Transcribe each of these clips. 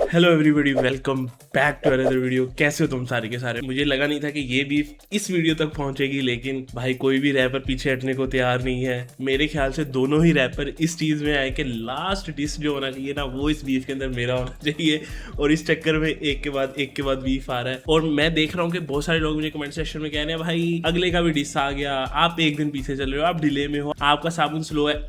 Hello everybody, welcome back to another video. कैसे हो तुम सारे के सारे? मुझे लगा नहीं था कि ये बीफ इस वीडियो तक पहुंचेगी, लेकिन भाई कोई भी रैपर पीछे हटने को तैयार नहीं है। मेरे ख्याल से दोनों ही रैपर इस चीज में आए कि लास्ट डिस जो होना चाहिए ना, वो इस बीफ के अंदर मेरा होना चाहिए। और इस चक्कर में एक के बाद बीफ आ रहा है। और मैं देख रहा हूँ कि बहुत सारे लोग मुझे कमेंट सेक्शन में कह रहे हैं भाई अगले का भी डिस आ गया, आप एक दिन पीछे चल रहे हो, आप डिले में हो, आपका साबुन स्लो है।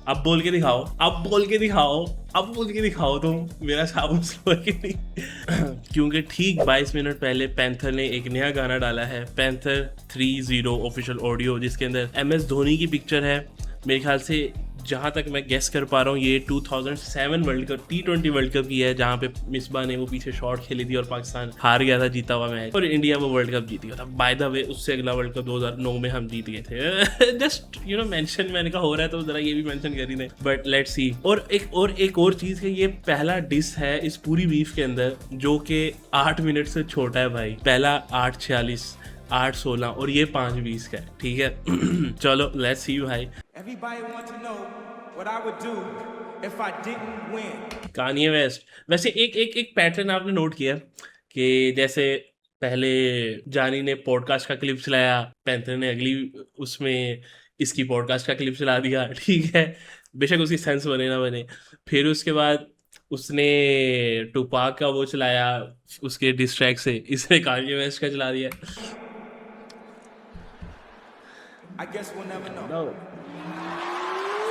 अब बोल के दिखाओ, अब बोल के दिखाओ, अब बोल के दिखाओ तुम मेरा साबुन स्लो है कि नहीं। क्योंकि ठीक 22 मिनट पहले पैंथर ने एक नया गाना डाला है, पैंथर 30 ऑफिशियल ऑडियो, जिसके अंदर MS धोनी की पिक्चर है। मेरे ख्याल से जहाँ तक मैं गेस कर पा रहा हूँ ये 2007 world cup T20 world cup की है, जहाँ पे मिसबा ने वो पीछे शॉट खेली थी और पाकिस्तान हार गया था जीता हुआ मैच, और इंडिया वो वर्ल्ड कप जीत गया था। बाय द वे उससे अगला वर्ल्ड कप 2009 में हम जीत गए थे। जस्ट मेंशन मैंने कहा हो रहा है तो जरा ये भी मेंशन कर ही नहीं, बट लेट्स सी। और एक और चीज है, ये पहला डिस है इस पूरी बीफ के अंदर जो कि 8 मिनट से छोटा है भाई। पहला 8:46, 8:16 और ये 5:20 का है, ठीक है। चलो लेट्स सी भाई। Everybody wants to know what I would do if I didn't win. Kanye West. वैसे एक पैटर्न आपने नोट किया कि जैसे पहले जानी ने पॉडकास्ट का क्लिप चलाया, पैंथर ने अगली उसमें इसकी पॉडकास्ट का क्लिप चला दिया, ठीक है, बेशक उसकी सेंस बने ना बने। फिर उसके बाद उसने टुपाक का वो चलाया उसके डिस्ट्रैक से, इसने कान्ये वेस्ट का चला दिया। I guess we'll never know.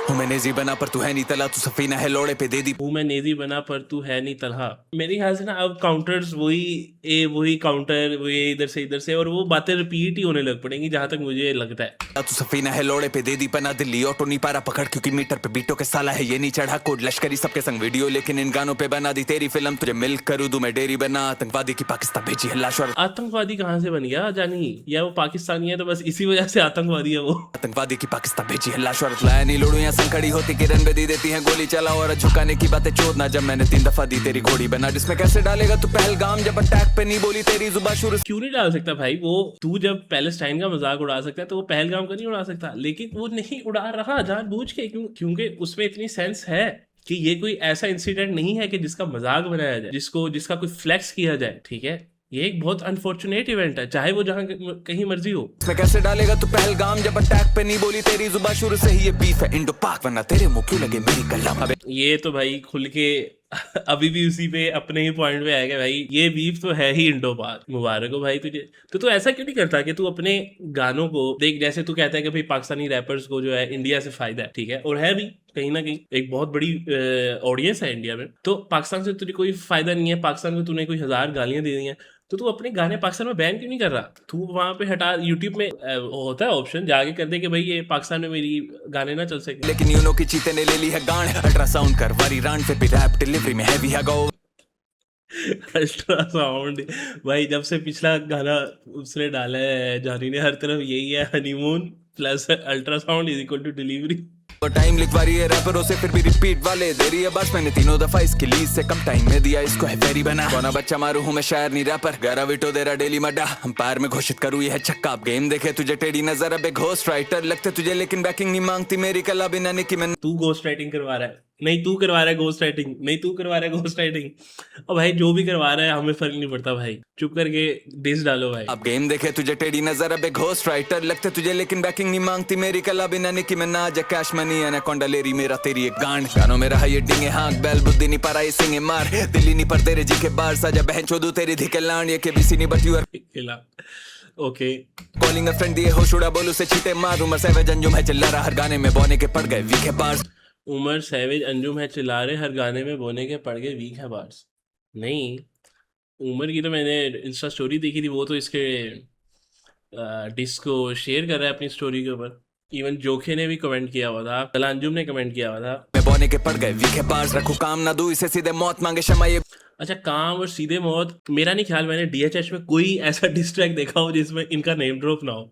हूँ मैं नेजी बना पर तू है नहीं तला, तू सफीना है लोड़े पे दे दी। हूँ मैं नेजी बना पर तू है नहीं तलहा। मेरे ख्याल से ना अब काउंटर्स वही काउंटर, वही इधर से और वो बातें रिपीट ही होने लग पड़ेंगी, जहां तक मुझे लगता है। तू सफीना है लोड़े पे दे दी पना, दिल्ली ऑटो नहीं पारा पकड़ क्योंकि मीटर पे बीटो के साला है ये नहीं चढ़ा कोड लश्करी सबके संग वीडियो, लेकिन इन गानों पे बना दी तेरी फिल्म, तुझे मिल्क करूँ दूं मैं डेरी बना। आतंकवादी की पाकिस्तान भेजी है लाश, और आतंकवादी कहाँ से बन गया जानी? या वो पाकिस्तानी है तो बस इसी वजह से आतंकवादी है वो? आतंकवादी की पाकिस्तान भेजी है लाश, और लाया नहीं लोड़ू यहाँ संग खड़ी होती किरण पे दी देती है गोली चला, और झुकाने की बातें चोदना जब मैंने 3 दफा दी तेरी घोड़ी बना, जिसमें कैसे डालेगा तू पहलगाम जब अटैक पे नहीं बोली तेरी जुबान शुरू। क्यों नहीं डाल सकता भाई? वो तू जब पैलेस्टाइन का मजाक उड़ा सकता है तो वो पहलगाम का नहीं उड़ा सकता, लेकिन वो नहीं उड़ा रहा जानबूझ के। क्योंकि उसमें इतनी सेंस है कि ये कोई ऐसा इंसिडेंट नहीं है कि जिसका मजाक बनाया जाए, जिसका कोई फ्लेक्स किया जाए, ठीक है। ये एक बहुत अनफॉर्चुनेट इवेंट है, चाहे वो जहां कहीं मर्जी हो। इसमें कैसे डालेगा तू पहलगाम जब अटैक पे नहीं बोली तेरी जुबान शुरू से ही ये बीफ है इंडो पाक, वरना तेरे मुंह क्यों लगे मेरी कलम। अबे ये तो भाई खुल के अभी भी उसी पे अपने ही पॉइंट पे आएगा भाई, ये बीफ तो है ही इंडो पाक। मुबारक हो भाई तुझे। तो तू ऐसा क्यों नहीं करता कि तू अपने गानों को देख, जैसे तू कहता है कि भाई पाकिस्तानी रैपर्स को जो है इंडिया से फायदा है, ठीक है, और है भी कहीं ना कहीं एक बहुत बड़ी ऑडियंस है इंडिया में, तो पाकिस्तान से तुझे कोई फायदा नहीं है, पाकिस्तान में तूने कोई 1000 गालियां दे दी हैं, तो तू अपने गाने पाकिस्तान में बैन क्यों नहीं कर रहा? तू वहां पे हटा, यूट्यूब में होता है ऑप्शन, जाके कर दे कि भाई ये पाकिस्तान में मेरी गाने ना चल सके। लेकिन यूनो की चीते ने ले ली है गांड, अल्ट्रासाउंड कर वारी रान पे भी रैप डिलीवरी में हैवी है गो। अल्ट्रासाउंड भाई, जब से पिछला गाना उसने डाला है जानी ने, हर तरफ यही है, honeymoon plus ultrasound is equal to delivery. Time लिखवा रही है रैपरों से फिर भी रिपीट वाले दे रही है बस, मैंने 3 दफा इसकी लीज से कम टाइम में दिया इसको है फेरी बना। कौना बच्चा मारू हूँ मैं शायर नहीं रैपर, गाराविटो दे रहा डेली मड्डा, अंपायर में घोषित करूँ ये है छक्का। अब गेम देखे तुझे टेढ़ी नजर, अब एक घोस्ट राइटर लगते तुझे, लेकिन बैकिंग नहीं मांगती मेरी कला बिना निकी में। तू घोस्ट राइटिंग करवा रहा है, नहीं तू करवा रहा है घोस्ट राइटिंग, नहीं तू करवा रहा है घोस्ट राइटिंग। और भाई जो भी करवा रहा है हमें फर्क नहीं पड़ता भाई, चुप करके डिस डालो भाई। अब गेम देखे तुझे टेढ़ी नजर, अब एक घोस्ट राइटर लगते तुझे, लेकिन बैकिंग नहीं मांगती मेरी कला बिना निकी में। ना जा कैश मनी एनाकोंडा लेरी मेरा तेरी एक गांड, गानों में रहा ये डिंगे हाँक बैल बुद्धि नहीं पारा ये सिंगे मार, दिल्ली नहीं पर तेरे जी के बार साजा बहन चोदू तेरी धिके लान, ये के बीसी नहीं but you are okay calling a friend दिए होश उड़ा बोलू से चीते मार। उमर सैवेज अंजुम है चिल्ला रहा हर गाने में बोने के पड़ गए वीक है बार्स। उमर सैवेज अंजुम है चिल्ला रहे हर गाने में, बोने के पड़ गए वीक है बार्स। नहीं, उमर की तो मैंने इंस्टा स्टोरी देखी थी, वो तो इसके डिस को शेयर कर रहा है अपनी स्टोरी के ऊपर। इवन जोखे ने भी कमेंट किया हुआ था, कल अंजुम ने कमेंट किया हुआ था, मैं बोने के पड़ गए वीक है बार्स, रखू काम ना दूं इसे सीधे मौत मांगे क्षमा ये। अच्छा, काम और सीधे मौत। मेरा नहीं ख्याल मैंने DHH में कोई ऐसा डिस ट्रैक देखा हो जिसमें इनका नेम ड्रॉप ना हो।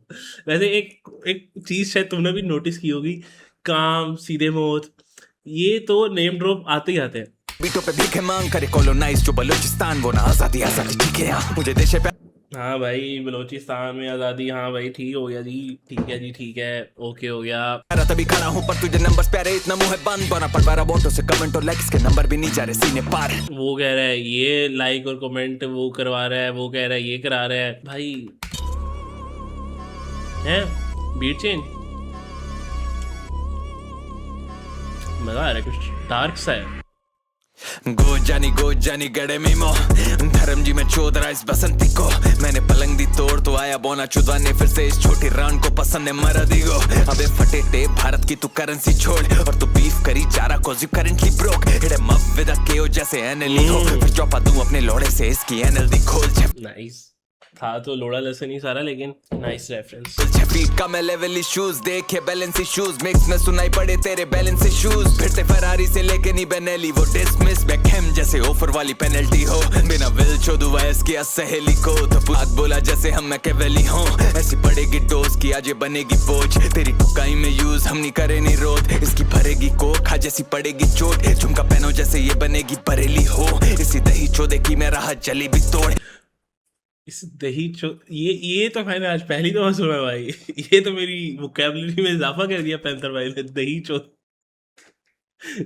वैसे एक चीज शायद तुमने भी नोटिस की होगी, काम सीधे मौत, ये तो नेम ड्रॉप आते ही आते हैं। बीटों पे भीखे मांग करे कॉलोनाइज जो बलूचिस्तान, वो ना आजादी आजादी ठीक है यहाँ मुझे देश पे। हाँ भाई, बलोचिस्तान में आज़ादी, हाँ भाई ठीक हो गया जी, ठीक है जी, ठीक है, ओके हो गया। यारा तभी खड़ा हूँ पर तुझे नंबर्स प्यारे इतना मुंह है बंद बना पड़ रहा वोटों से कमेंट और लाइक्स के नंबर भी नहीं जा रहे सीने पार। वो कह रहा है ये लाइक और कमेंट वो करवा रहा है, वो कह रहा है ये करा रहा है भाई। है बीट चेंज, मजा आ रहा है, कुछ डार्क सा है। गो जानी गड़े मीमो धर्म जी में चोद रहा इस बसंती को। मैंने पलंग दी तोड़ तो आया बोना चुदवाने फिर से इस छोटी रान को पसंद है मरा दिगो। अबे फटे टेप भारत की तू करेंसी छोड़ और तू बीफ करी चारा को you currently broke. Hide muff with a KO जैसे एनएलई हो फिर चौपा दूं अपने लोड़े से इसकी एनएलडी खोल। नाइस था तो लोड़ा लेसन ही सारा, लेकिन नाइस रेफरेंस। 6 फीट का मैं लेवल शूज देखे बैलेंस शूज मिक्स में सुनाई पड़े तेरे बैलेंस शूज। फिरते फरारी से लेके नी बेनेली वो डिसमिस बैकहैम जैसे ऑफर वाली पेनल्टी हो। बिना विल चोदू वयस किया सहेली को तो बात बोला जैसे हम मैकेवेली हो। ऐसी पड़ेगी डोज की आज ये बनेगी बोझ तेरी ठुकाई में यूज हम नहीं करे नी रोड। इसकी भरेगी कोखा जैसी पड़ेगी चोट झुमका पहनो जैसे ये बनेगी बरेली हो। इसी दही चोदे की मैं राह जली भी तोड़। इस दही चो ये तो मैंने आज पहली दफा सुना भाई। ये तो मेरी वोकैबुलरी में इजाफा कर दिया पैंथर भाई ने, दही चो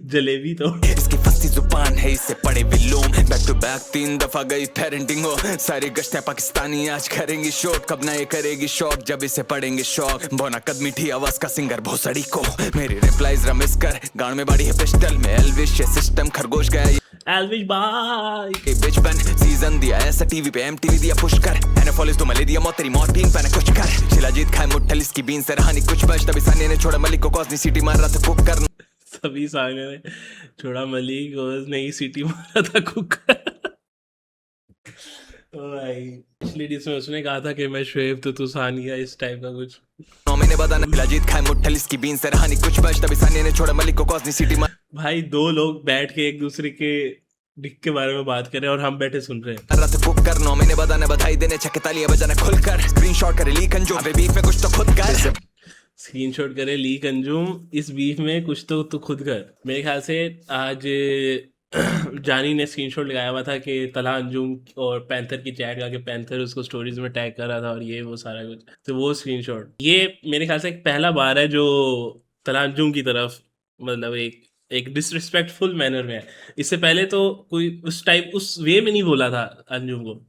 जलेबी तो। इसकी फंसी जुबान है इससे पड़े विलोम बैक टू बैक 3 दफा गई पेरेंटिंग हो। सारी गश्तें पाकिस्तानी आज करेंगी शॉट कब ना ये करेगी शॉक जब इसे पड़ेंगे शॉक। बोना कद मीठी आवाज का सिंगर भोसड़ी को मेरी रिप्लाईज रमिस कर गांड में बाड़ी है पिस्टल में एल्विश ये सिस्टम खरगोश गया एल्विश भाई ए बिच बन सीजन दिया ऐसा टीवी पे एमटीवी दिया पुश कर एनएफएल तो मले दिया मौत तेरी मौत पिंग पैने कुछ कर। शिलाजीत खाए मुट्ठल इसकी बीन से रहानी कुछ बच तभी सानिया ने छोड़ा मलिक को कॉस्नी सिटी मार रहा था कुक कर। सभी सामने ने छोड़ा मलिक और नई सिटी मारा था कुकर। भाई पिछली डिस में उसने कहा था कि मैं शुएब तो तू सानिया, इस टाइप का कुछ। 9 महीने बाद शिलाजीत खाए मुट्ठल इसकी बीन से रहानी कुछ बच तभी सानिया ने छोड़ा मलिक को कॉस्नी सिटी मार। भाई 2 लोग बैठ के एक दूसरे के डिक के बारे में बात कर रहे हैं और हम बैठे सुन रहे हैं। रात कुक कर 9 महीने बाद बधाई देने छक्के तालियां बजाना खुलकर स्क्रीनशॉट करे लीक अंजुम अबे बीफ में कुछ तो खुद कर। स्क्रीनशॉट करे लीक अंजुम इस बीफ में कुछ तो तू खुद कर। मेरे ख्याल से आज जानी ने स्क्रीनशॉट लगाया हुआ था कि तला अंजुम और पैंथर की चैट का, कि पैंथर उसको स्टोरीज में टैग कर रहा था और ये वो सारा कुछ, तो वो स्क्रीनशॉट ये मेरे ख्याल से एक पहला बार है जो तला अंजुम की तरफ मतलब एक डिसरिस्पेक्टफुल मैनर में है। इससे पहले तो कोई उस टाइप उस वे में नहीं बोला था अंजुम को,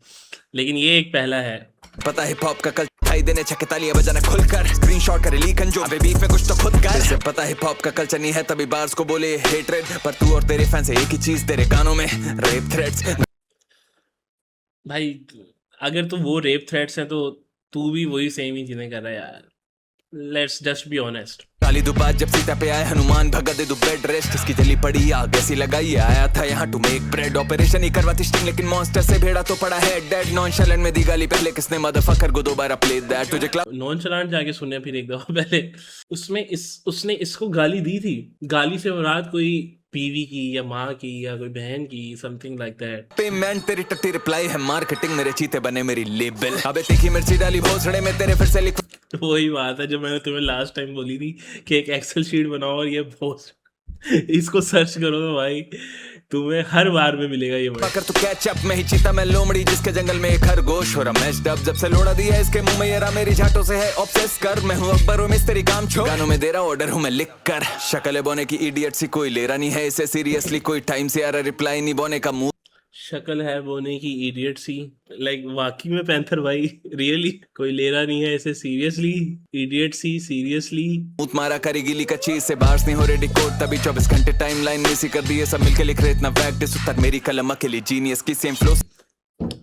लेकिन ये एक पहला है। पता हिप हॉप का कल बधाई देने छक्के तालियां बजाना खुलकर स्क्रीनशॉट करे लीक अंजुम अबे बीफ में कुछ तो खुद कर। इसे पता हिप हॉप का कल्चर नहीं है तभी बार्स को बोले हेट्रेड पर तू और तेरे फैंस एक ही चीज तेरे कानों में रेप थ्रेट्स। भाई अगर तो वो रेप थ्रेट्स हैं तो तू भी वही सेम ही चीजें कर रहा है यार, लेट्स जस्ट बी ऑनेस्ट। काली दुबात जब सीता पे आए हनुमान भगा दे दो बेड रेस्ट इसकी जली पड़ी आग ऐसी लगाई आया था यहाँ टू मेक ब्रेड ऑपरेशन ही करवाती स्टिंग लेकिन मॉन्स्टर से भेड़ा तो पड़ा है डेड। नॉनशैलेंट में दी गाली पहले किसने मदरफकर को दोबारा प्ले दैट तुझे नॉनशैलेंट जाके सुने फिर एक दफा पहले उसमें उसने इसको गाली दी थी। गाली से मुराद कोई बीवी की या माँ की या कोई बहन की, समथिंग लाइक दैट। पेमेंट तेरी टट्टी रिप्लाई है मार्केटिंग मेरे चीते बने मेरी लेबल अबे तीखी मिर्ची डाली भोसड़े में तेरे फिर से लिख। वही बात है जो मैंने तुम्हें लास्ट टाइम बोली थी कि एक एक्सेल शीट बनाओ और ये इसको सर्च करो तो भाई तुम्हें हर बार में मिलेगा ये वर्ड। पकड़ तू कैचअप में ही चीता मैं लोमड़ी जिसके जंगल में एक खरगोश हो रहा मैच डब जब से लोड़ा दिया इसके मुंह में ये रहा मेरी झाटों से है ऑब्सेस कर। मैं हूँ अकबर हूँ मिस्त्री काम छोड़ गानों में दे रहा ऑर्डर हूँ मैं लिख कर। शक्ल बोने की इडियट सी कोई ले रहा नहीं है इसे सीरियसली कोई टाइम से आ रहा रिप्लाई नहीं बोने का मुंह। शक्ल है बोने की इडियट सी, लाइक वाकई में पैंथर भाई रियली कोई ले रहा नहीं है इसे सीरियसली, इडियट सी सीरियसली। मूत मारा करी गिली का चीज से बार्स नहीं हो रहे डिकोड तभी 24 घंटे टाइमलाइन में सी कर दिए सब मिलके लिख रहे इतना वैक्ट इस तक मेरी कलम अकेली जीनियस की same flow.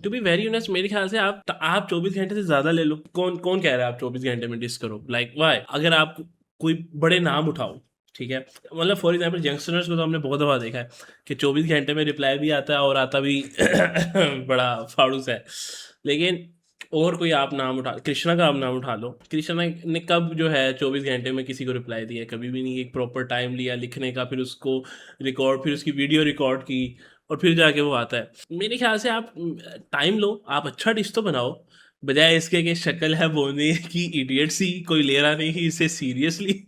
To be very honest मेरे ख्याल से आप 24 घंटे से ज्यादा ले लो। कौन कह रहा है आप 24 घंटे में डिस करो, लाइक व्हाई। अगर आप कोई बड़े नाम उठाओ, ठीक है, मतलब फॉर एग्जाम्पल यंगस्टर्स को तो हमने बहुत दफ़ा देखा है कि 24 घंटे में रिप्लाई भी आता है और आता भी बड़ा फाड़ूस है। लेकिन और कोई आप नाम उठा, कृष्णा का आप नाम उठा लो, कृष्णा ने कब जो है 24 घंटे में किसी को रिप्लाई दिया? कभी भी नहीं। एक प्रॉपर टाइम लिया लिखने का, फिर उसको रिकॉर्ड, फिर उसकी वीडियो रिकॉर्ड की और फिर जाके वो आता है। मेरे ख्याल से आप टाइम लो, आप अच्छा डिश तो बनाओ, बजाय इसके कि शक्ल है बोने की इडियट सी, कोई ले रहा नहीं इसे सीरियसली।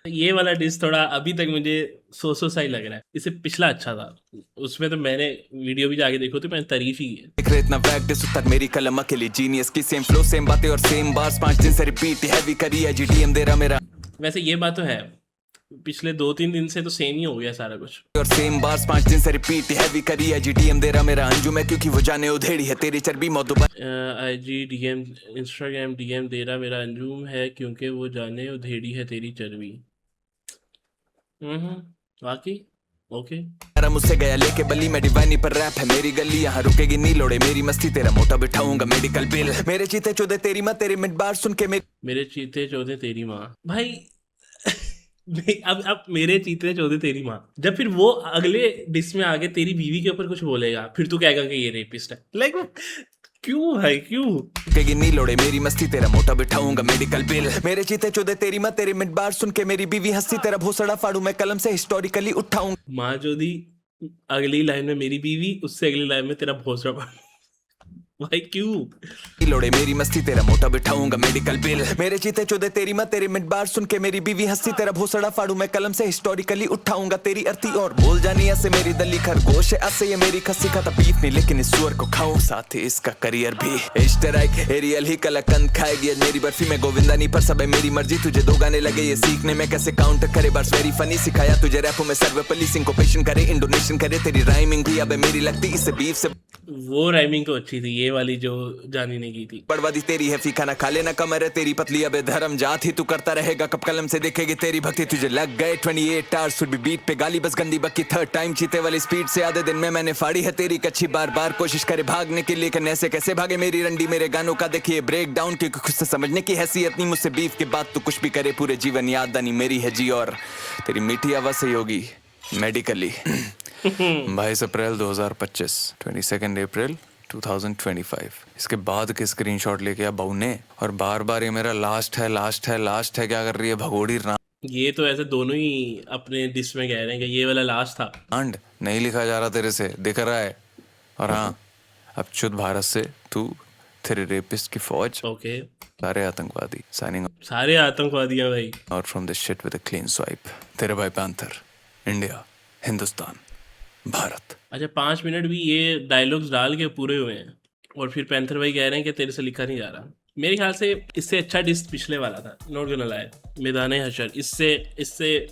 ये वाला डिश थोड़ा अभी तक मुझे सो सा ही लग रहा है, इससे पिछला अच्छा था। उसमें तो मैंने वीडियो भी जाके देखो तो मैंने तारीफ ही की है। देख रहे इतना प्रैक्टिस उतर मेरी कलम अकेली जीनियस की सेम फ्लो सेम बातें और सेम बार्स 5 दिन से रिपीट हैवी करी है जीटीएम दे रहा मेरा वैसे ये बात तो है, पिछले 2-3 दिन से तो सेम ही हो गया सारा कुछ। और सेम बार्स 5 दिन से रिपीट हैवी करी है जीटीएम दे रहा मेरा अंजुम है क्योंकि वो जाने उधेड़ी है तेरी चर्बी मौत IG DM इंस्टाग्राम DM दे रहा मेरा अंजुम है क्योंकि वो जाने उधेड़ी है तेरी चर्बी। वाकई ओके। मेरा मुझसे गया लेके बली मैं डिवाइनी पर रैप है मेरी गली यहाँ रुकेगी नहीं लोड़े मेरी मस्ती तेरा मोटा बिठाऊंगा मेडिकल बिल मेरे चीते चौदह तेरी माँ तेरी मिड बार सुन के मेरे चीते चौदह तेरी माँ भाई अब मेरे चीते चौदह तेरी माँ, जब फिर वो अगले डिस में आगे तेरी बीवी के ऊपर कुछ बोलेगा फिर तू कहेगा कि ये रेपिस्ट है। लाइक क्यों भाई क्यों? रुकेगी नहीं लोड़े मेरी मस्ती तेरा मोटा बिठाऊंगा मेडिकल बिल मेरे चीते चौदह तेरी माँ तेरी मिड बार सुन के मेरी बीवी हंसी तेरा भोसड़ा फाड़ू मैं कलम से हिस्टोरिकली उठाऊंगा। माँ जो दी अगली लाइन में मेरी बीवी, उससे अगली लाइन में तेरा भोसड़ा फाड़ू। भाई क्यों? लोड़े मेरी मस्ती तेरा मोटा बिठाऊंगा मेडिकल बिल मेरे चीते चौदह तेरी माँ तेरी मिड बार सुन के मेरी बीवी हंसी तेरा भोसड़ा फाड़ू मैं कलम से हिस्टोरिकली उठाऊंगा तेरी अर्थी और बोल जानी ऐसे मेरी दली खरगोश है ऐसे ये मेरी खस्सी खाता बीफ नहीं लेकिन इस सुअर को खाऊं साथ ही इसका करियर भी इश्तराक एरियल ही कलाकंद खाएगी आज मेरी बर्फी में गोविंदा नहीं पर सब है मेरी मर्जी तुझे दो गाने लगे ये सीखने में कैसे काउंटर करे बस वेरी फनी सिखाया तुझे रैपों में सर्वे पुलिसिंग को पेशन करे इंडोनेशियन करे तेरी राइमिंग भी अब मेरी लगती इससे बीफ से वो राइमिंग तो अच्छी थी, ये वाली जो जानी ने की थी। बर्बादी तेरी है फीका ना खा लेना कमर है तेरी पतली अबे धर्म जात ही तू करता रहेगा कब कलम से देखेगी तेरी भक्ति तुझे लग गए 28 आवर्स फिर भी बीट पे गाली बस गंदी बक्की थर्ड टाइम चीते वाली स्पीड से आधे दिन में मैंने फाड़ी है तेरी कच्ची बार बार कोशिश करे भागने के लिए कि ऐसे कैसे भागे मेरी रंडी मेरे गानों का देखिए ब्रेक डाउन क्योंकि खुद से समझने की हैसियत नहीं मुझसे बीफ के बाद तू कुछ भी करे पूरे जीवन याद नहीं मेरी है जी और तेरी मीठी आवाज से होगी मेडिकली 22 अप्रैल 2025 22 अप्रैल 2025 इसके बाद के स्क्रीनशॉट लेके आ बहू ने और बार बार ये मेरा लास्ट है क्या कर रही है भगोड़ी ये तो ऐसे दोनों ही अपने डिस में कह रहे हैं कि ये वाला लास्ट था। रांड नहीं लिखा जा रहा तेरे से दिख रहा है और हाँ अब शुद्ध भारत से तू तेरे रेपिस्ट की फौज ओके सारे आतंकवादी साइनिंग सारे आतंकवादी हैं भाई out from this shit with a clean swipe तेरे भाई पैंथर इंडिया हिंदुस्तान भारत। अच्छा 5 मिनट भी ये डायलॉग्स डाल के पूरे हुए हैं और फिर पैंथर भाई कह रहे हैं कि तेरे से लिखा नहीं जा रहा। मेरे ख्याल से इससे अच्छा डिस पिछले वाला था, नॉट गोना लाई, मैदान हशर। इससे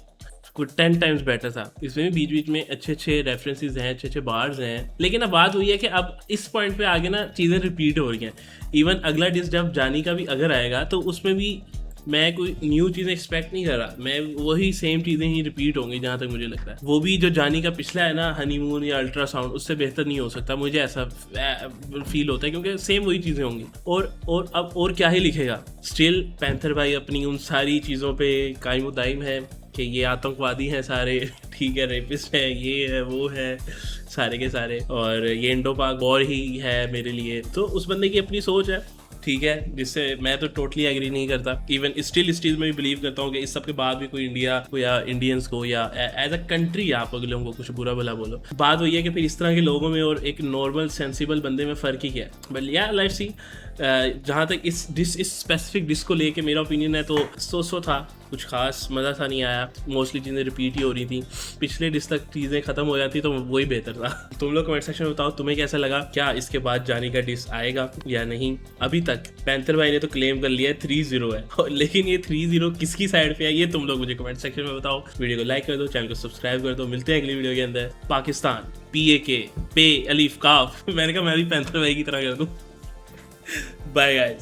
कुछ 10 टाइम्स बेटर था। इसमें भी बीच बीच में अच्छे रेफरेंसेस हैं, अच्छे बार्स हैं, लेकिन अब बात हुई है कि अब इस पॉइंट पे आगे ना चीज़ें रिपीट हो रही हैं। इवन अगला डिस जब जानी का भी अगर आएगा तो उसमें भी मैं कोई न्यू चीज़ें एक्सपेक्ट नहीं कर रहा, मैं वही सेम चीज़ें ही रिपीट होंगी जहाँ तक मुझे लगता है। वो भी जो जानी का पिछला है ना हनीमून या अल्ट्रासाउंड, उससे बेहतर नहीं हो सकता, मुझे ऐसा फील होता है क्योंकि सेम वही चीज़ें होंगी। और अब और क्या ही लिखेगा। स्टिल पैंथर भाई अपनी उन सारी चीज़ों पे कायम दायम है कि ये आतंकवादी हैं सारे, ठीक है, रेपिस्ट है, ये है वो है, सारे के सारे, और ये इंडो पाक वॉर ही है मेरे लिए। तो उस बंदे की अपनी सोच है, ठीक है, जिससे मैं तो टोटली एग्री नहीं करता। इवन स्टिल इस चीज़ में भी बिलीव करता हूँ कि इस सब के बाद भी कोई इंडिया को या इंडियंस को या एज अ कंट्री आप अगले लोगों को कुछ बुरा भला बोलो। बात वही है कि फिर इस तरह के लोगों में और एक नॉर्मल सेंसिबल बंदे में फ़र्क ही क्या है। बट या लेट्स सी, जहाँ तक इस स्पेसिफिक डिस को लेके मेरा ओपिनियन है तो सो था, कुछ खास मज़ा सा नहीं आया। मोस्टली चीज़ें रिपीट ही हो रही थी, पिछले डिस तक चीज़ें ख़त्म हो जाती तो वही बेहतर था। तुम लोग कमेंट सेक्शन में बताओ तुम्हें कैसा लगा, क्या इसके बाद जानी का डिस आएगा या नहीं। अभी तक पैंथर भाई ने तो क्लेम कर लिया है 3-0 है, लेकिन ये 3-0 किसकी साइड पे है ये तुम लोग मुझे कमेंट सेक्शन में बताओ। वीडियो को लाइक कर दो, चैनल को सब्सक्राइब कर दो। मिलते हैं अगली वीडियो के अंदर। पाकिस्तान PAK पे अलीफ काफ। मैंने कहा मैं भी पैंथर भाई की तरह कर दूँ। Bye guys.